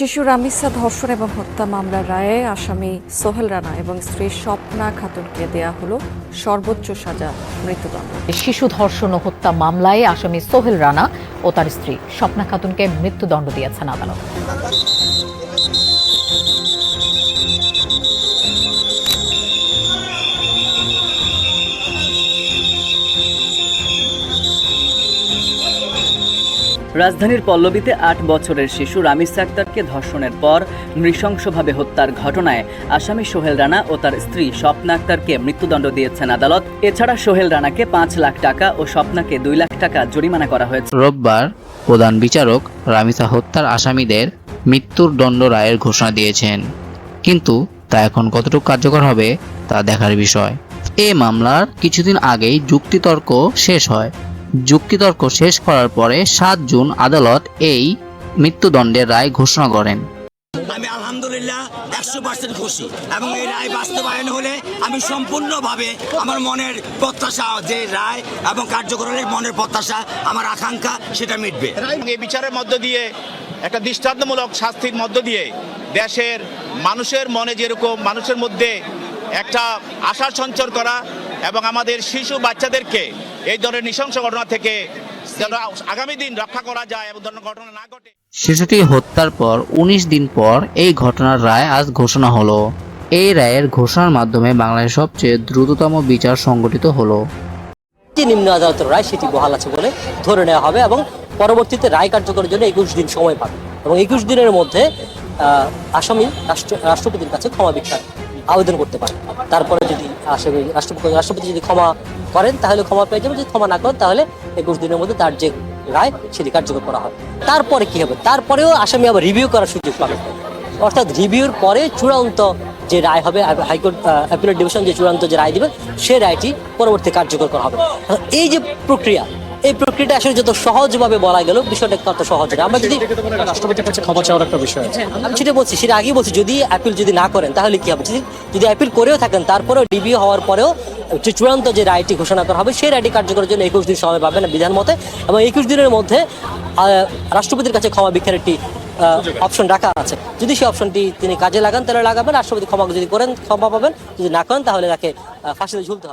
শিশু রামিসা ধর্ষণ এবং হত্যা মামলার রায়ে আসামি সোহেল রানা এবং স্ত্রী স্বপ্না খাতুনকে দেয়া হলো সর্বোচ্চ সাজা মৃত্যুদণ্ড। শিশু ধর্ষণ ও হত্যা মামলায় আসামি সোহেল রানা ও তার স্ত্রী স্বপ্না খাতুনকে মৃত্যুদণ্ড দিয়েছেন আদালত। রাজধানীর পল্লবীতে ৮ বছরের শিশু রামিসা আক্তারকে ধর্ষণের পর নৃশংসভাবে হত্যার ঘটনায় আসামি সোহেল রানা ও তার স্ত্রী স্বপ্না আক্তারকে মৃত্যুদণ্ড দিয়েছেন আদালত। এছাড়া সোহেল রানাকে ৫ লাখ টাকা ও স্বপ্নাকে ২ লাখ টাকা জরিমানা করা হয়েছে। রোববার প্রধান বিচারক রামিসা হত্যার আসামিদের মৃত্যুর দণ্ড রায়ের ঘোষণা দিয়েছেন, কিন্তু তা এখন কতটুকু কার্যকর হবে তা দেখার বিষয়। এ মামলার কিছুদিন আগেই যুক্তিতর্ক শেষ হয়। যুক্তিতর্ক শেষ করার পরে ৭ জুন আদালত এই মৃত্যুদণ্ডের রায় ঘোষণা করেন। আমি আলহামদুলিল্লাহ ১০০% খুশি এবং এই রায় বাস্তবায়ন হলে আমি সম্পূর্ণভাবে আমার মনের প্রত্যাশা যে রায় এবং কার্যকরের মনের প্রত্যাশা আমার আকাঙ্ক্ষা সেটা মিটবে। এই বিচারের মধ্য দিয়ে একটা দৃষ্টান্তমূলক শাস্তির মধ্য দিয়ে দেশের মানুষের মনে যেরকম মানুষের মধ্যে একটা আশার সঞ্চার করা এবং আমাদের শিশু বাচ্চাদেরকে এই ধরনের নৃশংস ঘটনা থেকে যেন আগামী দিন রক্ষা করা যায় এবং ধরনের ঘটনা না ঘটে। শিশুটি হত্যার পর ১৯ দিন পর এই ঘটনার রায় আজ ঘোষণা হলো। এই রায়ের ঘোষণার মাধ্যমে বাংলাদেশের সবচেয়ে দ্রুততম বিচার সংগঠিত হলো। যে নিম্ন আদালতের রায় সেটি বহাল আছে বলে ধরে নেওয়া হবে এবং পরবর্তীতে রায় কার্যকরের জন্য ২১ দিন সময় পাবে এবং ২১ দিনের মধ্যে আসামি রাষ্ট্রপতির কাছে ক্ষমা ভিক্ষার আবেদন করতে পারে। তারপরে যদি আসামি রাষ্ট্রপতি যদি ক্ষমা করেন তাহলে ক্ষমা পেয়ে যাবে, যদি ক্ষমা না করেন তাহলে ২১ দিনের মধ্যে তার যে রায় সেটি কার্যকর করা হবে। তারপরে কি হবে? তারপরেও আসামি আবার রিভিউ করার সুযোগ পাবে, অর্থাৎ রিভিউর পরে চূড়ান্ত যে রায় হবে, হাইকোর্ট অ্যাপিলেট ডিভিশন যে চূড়ান্ত যে রায় দেবেন সেই রায়টি পরবর্তী কার্যকর করা হবে। এই যে প্রক্রিয়া, এই প্রক্রিয়াটা আসলে যত সহজভাবে বলা গেল বিষয়টা তত সহজ না। আমরা যদি রাষ্ট্রপতির কাছে ক্ষমা চাওয়ার একটা বিষয় আছে, আমি সেটা বলছি, সেটা আগেই বলছি, যদি অ্যাপিল যদি না করেন তাহলে কি হবে? যদি অ্যাপিল করেও থাকেন তারপরেও রিভিউ হওয়ার পরেও যে চূড়ান্ত যে রায়টি ঘোষণা করা হবে সেই রায়টি কার্যকরের জন্য ২১ দিন সময় পাবেন বিধান মতে এবং ২১ দিনের মধ্যে রাষ্ট্রপতির কাছে ক্ষমা ভিক্ষার একটি অপশন রাখা আছে। যদি সেই অপশনটি তিনি কাজে লাগান তাহলে লাগাবেন, রাষ্ট্রপতি ক্ষমা যদি করেন ক্ষমা পাবেন, যদি না করেন তাহলে তাকে ফাঁসিতে ঝুলতে হবে।